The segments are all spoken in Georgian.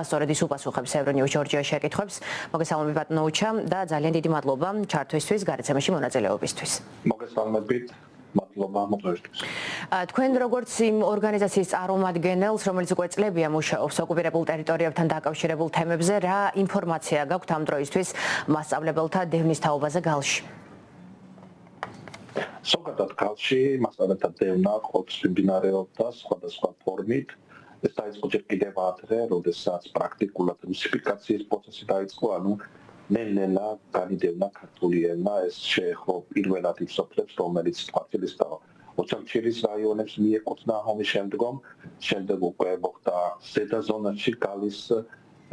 სწორედ ის უპასუხებს ევრონიუს ჯორჯია შეკითხვებს. მოგესალმებით ბატონო უჩა და ძალიან დიდი მადლობა ჩართვისთვის, გარეთ-სემაში მონაწილეობისთვის. მოგესალმებით. მადლობა მოწვევისთვის. თქვენ როგორც იმ ორგანიზაციის წარმომადგენელს, რომელიც უკვე წლებია მუშაობს ოკუპირებულ ტერიტორიებთან დაკავშირებულ თემებზე, რა ინფორმაცია გაქვთ ამ დროისთვის მასწავლებელთა დევნის თაობაზე გალში? ზოგადად გალში მასწავლებელთა დევნა ყოველთვის მიმდინარეობდა სხვადასხვა ფორმით. ეს დაიწყო ჯერ კიდევ ადრე, როდესაც პრაქტიკულად რუსიფიკაციის პროცესი დაიწყო, ანუ ნელ-ნელა განიდევნა ქართული ენა, ეს შეეხო პირველად იმ სოფლებს, რომელიც კვარტლის და ოჩამჩირის რაიონებს მიეკუთვნა ომის შემდეგ უკვე მოხდა ზედა ზონაში, გალის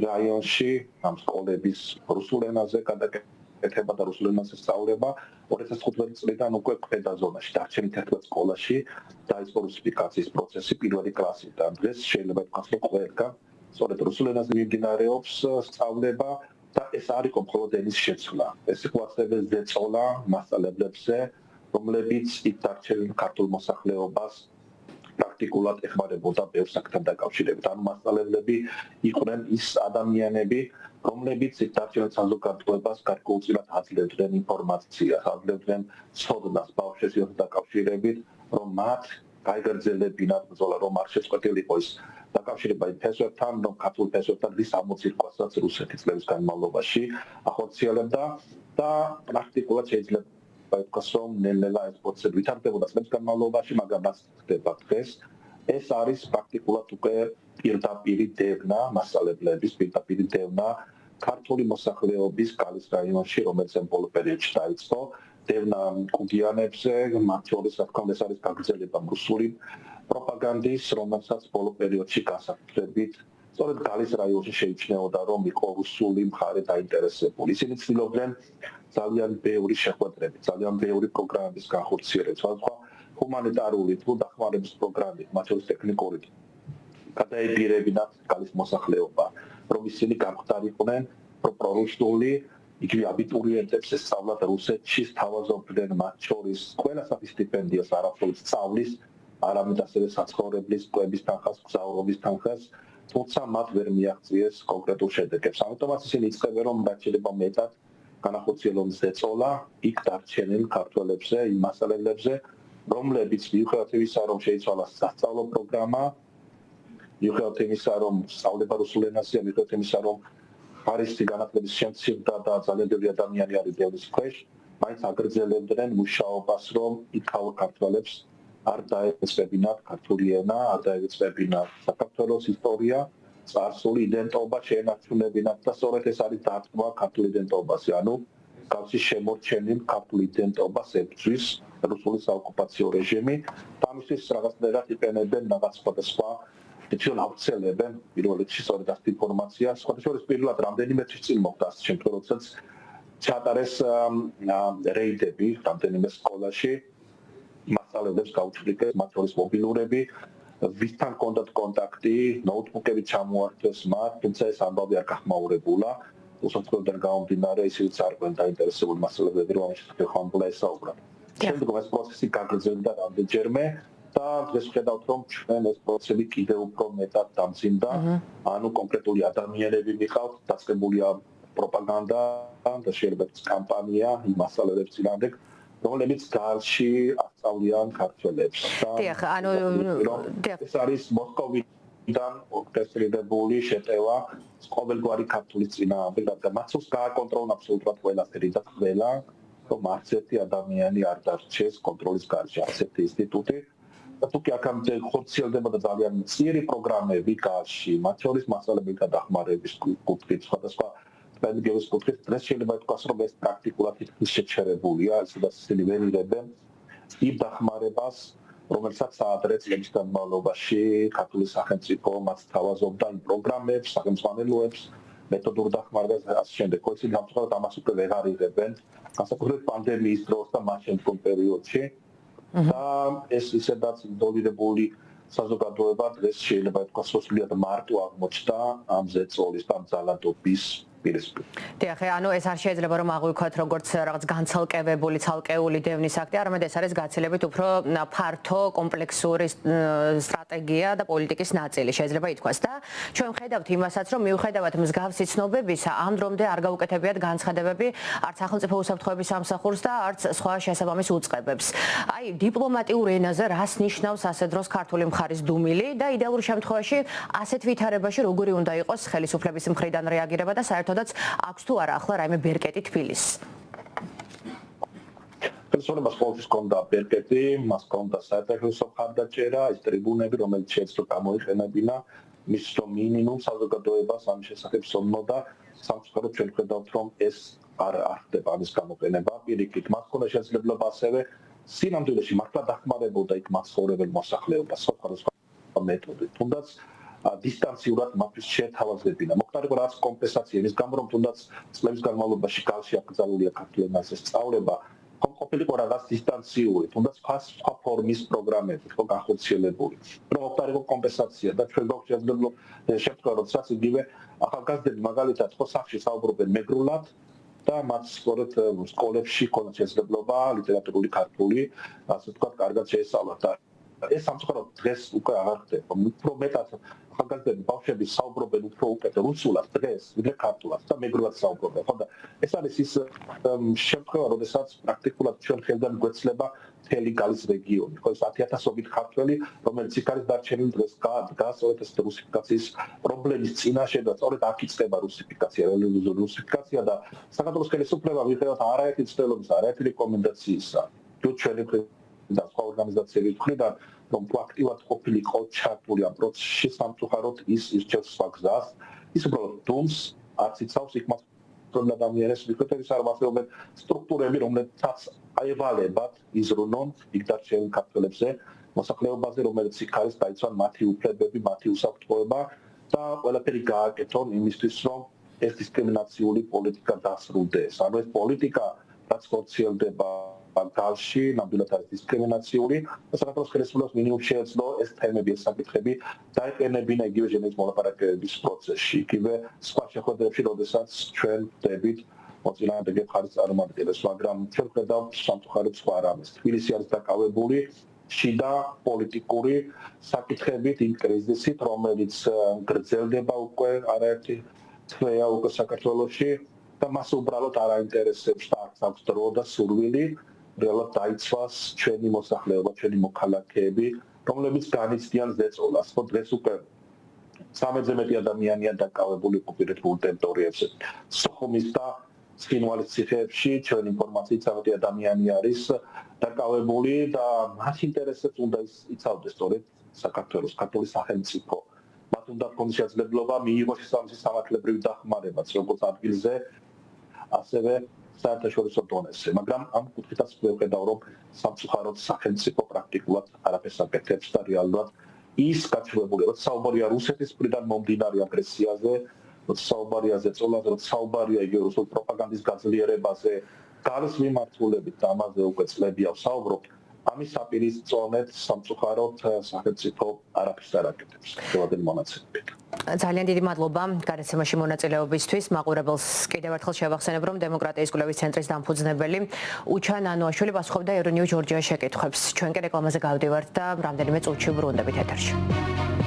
რაიონში, ამ სკოლების რუსულ ენაზე გადაკეთება და რუსულ ენაზე სწავლება. 2015 წლიდან უკვე ქვედა ზონაში, დარჩენილ 11 სკოლაში დაიწყო რუსიფიკაციის პროცესი პირველი კლასიდან. დღეს შეიძლება ითქვას, რომ ყველგან სწორედ რუსულ ენაზე მიმდინარეობს სწავლება და ეს არ იყო მხოლოდ ენის შეცვლა. ეს იყო ასევე ზეწოლა მასწავლებლებზე, რომლებიც იქ დარჩენილ ქართულ მოსახლეობას პრაქტიკულად ეხმარებოდა ბევრ საკითხთან დაკავშირებით. ანუ მასწავლებლები იყვნენ ის ადამიანები, რომლებიც იქ დარჩენილ საზოგადოებას გარკვეულწილად აძლევდნენ ინფორმაციას, აძლევდნენ ცოდნას ბავშვებთან დაკავშირებით, რომ მათ გაიგრძელებინათ ბრძოლა, რომ არ შეწყვეტილიყო ის დაკავშირება იმ ფესვებთან, რომ ქართულ ფესვებთან რის ამოცირკვასაც რუსეთი წლების განმავლობაში ახორციელებდა და პრაქტიკულად შეიძლება ითქვას, რომ ნელ-ნელა ეს პროცესი ვითარდებოდა წლების განმავლობაში, მაგრამ რაც ხდება დღეს, ეს არის პრაქტიკულად უკვე პირდაპირი დევნა მასწავლებლების, პირდაპირი დევნა ქართული მოსახლეობის გალის რაიონში, რომელიც ამ ბოლო პერიოდში დაიწყო, დევნა კუგიანებზე, მათ შორის რა თქმა უნდა ეს არის გაგრძელება რუსული პროპაგანდის, რომელსაც ბოლო პერიოდში გასაკუთრებით სწორედ გალის რაიონში შეიჩნეოდა, რომ იყო რუსული მხარე დაინტერესებული. ისინი ცდილობდნენ ძალიან ბევრი შეხვედრებით, ძალიან ბევრი პროგრამების განხორციელებას, სხვადასხვა ჰუმანიტარული თუ დახმარების პროგრამებით, მათ შორის ტექნიკური გადაებირებინათ გალის მოსახლეობა, რომ ისინი გამხდარიყვნენ პრორუსული, იგივე აბიტურიენტებს ესწავლათ რუსეთში, სთავაზობდნენ მათ შორის ყველასაფრის სტიპენდიას, არამხოლოდ სწავლის, არამედ ასევე საცხოვრებლის, კვების თანხას, გზავრობის თანხას, თუმცა მათ ვერ მიაღწიეს კონკრეტულ შედეგებს. ამიტომაც ისინი იწყებენ, რომ რაც შეიძლება მეტად განახორციელონ ზეწოლა იქ დარჩენილ ქართველებზე, იმ მასწავლებლებზე, რომლებიც მიუხედავად იმისა, რომ შეიცვალა სასწავლო პროგრამა, მიუხედავად იმისა, რომ სწავლება რუსულ ენაზეა, მიუხედავად იმისა, რომ ხარისხი განათლების შემცირდა და ძალიან ბევრი ადამიანი არის დევნის ქვეშ, მაინც აგრძელებდნენ მუშაობას, რომ იქაურ ქართველებს არ დაეწებინათ ქართული ენა, არ დაეწებინათ საქართველოს ისტორია, წარსული იდენტობა შეენარჩუნებინათ და სწორედ ეს არის დარტყმა ქართულ იდენტობაზე, ანუ გალში შემორჩენილ ქართულ იდენტობას ებრძვის რუსული საოკუპაციო რეჟიმი და ამისთვის რაღაცნაირად იყენებენ რაღაც სხვადასხვა ჩვენ ავრცელებენ პირველ რიგში სწორედ ასეთ ინფორმაციას. სხვადასხვა პირველად რამდენიმე თვის წინ მოხდა ასეთ შემთხვევაში, როდესაც ჩატარეს რეიდები რამდენიმე სკოლაში, მასწავლებლებს გაუჩნდათ მათ შორის მობილურები, ვისთან ჰქონდათ კონტაქტი, ნოუთბუქები ჩამოართვეს მათ, თუმცა ეს ამბავი არ გახმაურებულა. უსამართლოდან გამომდინარე, ისიც არ იყვნენ დაინტერესებული მასწავლებლები, რომ ამის შესახებ ხანმოკლე ესაუბრათ. შემდგომ ეს პროცესი გაგრძელდა რამდენჯერმე და დღეს ვხედავთ, რომ ჩვენ ეს პროცესი კიდევ უფრო მეტად დამძიმდა, ანუ კონკრეტული ადამიანები მიყავთ, დაწყებულია პროპაგანდა და შეიძლება კამპანია იმ მასწავლებლებს წინააღმდეგ, რომლებიც გალში ასწავლიან ქართველებს. დიახ, ანუ ეს არის მოსკოვიდან ორკესტრირებული შეტევა ყოველგვარი ქართულის წინააღმდეგ, რადგან მათ სულს გააკონტროლონ აბსოლუტურად ყველაფერი და ყველა, რომ არც ერთი ადამიანი არ დარჩეს კონტროლის გარშე, არც ერთი ინსტიტუტი. და თუკი აქამდე ხორციელდებოდა ძალიან მწირი პროგრამები გალში, მათ შორის მასწავლებელთა დახმარების კუთხით, სხვადასხვა პედაგოგიის კუთხით, დღეს შეიძლება ითქვას, რომ ეს პრაქტიკულად თითქმის შეჩერებულია, სადაც ისინი ვერ იღებენ იმ დახმარებას, რომელსაც ადრე წლების განმავლობაში ქართული სახელმწიფო მათ სთავაზობდა იმ პროგრამებს, სახელმწიფოებს, მეთოდურ დახმარებას და ასე შემდეგ. ისინი გამწვავად ამას უკვე ვეღარ იღებენ, განსაკუთრებით პანდემიის დროს და მას შემდგომ პერიოდში. და ეს ისედაც იზოლირებული საზოგადოება დღეს შეიძლება ითქვას, რომ სრულიად მარტო აღმოჩნდა ამ ზეწოლის და ამ ძალადობის პირისპირ. დიახ, ანუ ეს არ შეიძლება რომ აღვიქვათ როგორც რაღაც განცალკევებული ცალკეული დევნის აქტი, არამედ ეს არის გაცილებით უფრო ფართო კომპლექსური სტრატეგია და პოლიტიკის ნაწილი შეიძლება ითქვას და ჩვენ ვხედავთ იმასაც რომ მიუხედავად მსგავსი ცნობებისა ამ დრომდე არ გაუკეთებიათ განცხადებები არც სახელმწიფო უსაფრთხოების სამსახურს და არც სხვა შესაბამის უწყებებს. აი დიპლომატიურ ენაზე რას ნიშნავს ასე დროს ქართული მხარის დუმილი და იდეალურ შემთხვევაში ასეთ ვითარებაში როგორი უნდა იყოს ხელისუფლების მხრიდან რეაგირება და საერთოდაც აქვს თუ არა ახლა რაიმე ბერკეტი თბილისს? ხელისუფლებას ყოველთვის ჰქონდა ბერკეტი, მას ჰქონდა საერთაშორისო მხარდაჭერა, ეს ტრიბუნები, რომელიც შეეძლო გამოიყენებინა მის მინიმუმ საზოგადოებას ამ შესახებ სცნობდა, სამწუხაროდ ჩვენ ვხედავთ რომ ეს არ ხდება ამის გამოყენება. პირიქით, მას ჰქონდა შესაძლებლობა ასევე სინამდვილეში მართლა დახმარებოდა იქ მაცხოვრებელ მოსახლეობას სხვადასხვა მეთოდით. თუნდაც დისტანციურად მათთვის შეთავაზებინა. მოხდა რაც კომპენსაცია ის გამო რომ თუნდაც წლების განმავლობაში გალში აკრძალულია ქართულ ენაზე სწავლება, ყოფილიყო რაღაც დისტანციური, თუნდაც სხვა ფორმის პროგრამები იყო განხორციელებული. რომ მოხდა კომპენსაცია და ჩვენ გვაქვს შემთხვევა, როდესაც იგივე ახალგაზრდები მაგალითად ხო სახლში საუბრობენ მეგრულად და მათ სწორედ სკოლებში ქონდა შესაძლებლობა ლიტერატურული ქართული, ასე ვთქვათ, კარგად შეესწავლათ და ეს სამწუხაროდ დღეს უკვე აღარ ხდება. უფრო მეტად ახალგაზრდები ბავშვები საუბრობენ უფრო უკეთ რუსულად დღეს, ვიდრე ქართულად და მეგრულად საუბრობენ. ხო და ეს არის ის შემთხვევა, როდესაც პრაქტიკულად ჩვენ ხელიდან გვეცლება მთელი გალის რეგიონი. ხო ეს 10,000-ობით ქართველი, რომელიც იქ არის დარჩენილი დღეს დგას სწორედ ეს რუსიფიკაციის პრობლემის წინაშე და სწორედ აქ იწყება რუსიფიკაცია და საქართველოს ხელისუფლება მიუხედავად არაერთი ცდილობის, არაერთი რეკომენდაციისა, თუ ჩვენი და სხვა ორგანიზაციების მხრიდან რომ აქტიურად ყოფილიყო ჩართული ამ პროცესში, სამწუხაროდ ის ირჩევს სხვა გზას, ის უბრალოდ დუმს არც იცავს იქ მაცხოვრებელ ადამიანებს, მიუხედავად იმისა, რომ არსებობენ სტრუქტურები, რომლებსაც აევალებათ იზრუნონ იქ დარჩენილ ქართველებზე, მოსახლეობაზე, რომელიც იქ არის, დაიცვან მათი უფლებები, მათი უსაფრთხოება და ყველაფერი გააკეთონ იმისთვის, რომ ეს დისკრიმინაციული პოლიტიკა დასრულდეს. ანუ ეს პოლიტიკა რაც ხორციელდება გალში, ნამდვილად არის დისკრიმინაციული და საქართველოს ხელისუფლებას მინიმუმ შეეძლო ეს თემები, ეს საკითხები დაეყენებინა იგივე ჟენევის მოლაპარაკებების პროცესში, იგივე სხვა შეხვედრებში, როდესაც ჩვენ ვდებით მოწინააღმდეგე მხარის წარმომადგენლებს, მაგრამ ჩვენ ვხედავთ სამწუხაროდ სხვა რამეს. თბილისი არის დაკავებული შიდა პოლიტიკური საკითხებით, იმ კრიზისით, რომელიც გრძელდება უკვე არაერთი თვეა უკვე საქართველოში და მას უბრალოდ არ აინტერესებს და არც აქვს დრო და სურვილი რეალურად დაიცვას ჩვენი მოსახლეობა, ჩვენი მოქალაქეები, რომლებიც განიცდიან ზეწოლას. ხო დღეს უკვე 13-ზე მეტი ადამიანია დაკავებული ოკუპირებულ ტერიტორიებზე. სოხუმის და ცხინვალის ციხეებში ჩვენ ინფორმაციით 13 ადამიანი არის დაკავებული და მათ ინტერესებს უნდა იცავდეს სწორედ საქართველოს ქართული სახელმწიფო. მათ უნდა ჰქონდეს შესაძლებლობა მიიღოს შესაბამისი სამართლებრივი დახმარებაც, როგორც ადგილზე, ასევე საერთაშორისო დონეზე, მაგრამ ამ კუთხითაც ვხედავ, რომ სამწუხაროდ სახელმწიფო პრაქტიკულად არაფერს აკეთებს და რეალურად ის გაჩვენებული, რომ საუბარია რუსეთის მხრიდან მომდინარე აგრესიაზე, რომ საუბარია ზეწოლაზე, რომ საუბარია იგივე რუსულ პროპაგანდის გაძლიერებაზე, გალის მიმართულებით და ამაზე უკვე წლებია ვსაუბრობ. ამის საპირის წონეთ სამწუხაროდ სახელმწიფო არაფერს არ აკეთებს ყოველდღიური მონაცემებით. ძალიან დიდი მადლობა გადაცემაში მონაწილეობისთვის. მაყურებელს კიდევ ერთხელ შევახსენებ, რომ დემოკრატიის კვლევის ცენტრის დამფუძნებელი უჩან ანუაშვილი პასუხობდა Euronews ჯორჯიას შეკითხვებს. ჩვენ კი რეკლამაზე გავდივართ და რამდენიმე წუთში ბრუნდებით ეთერში.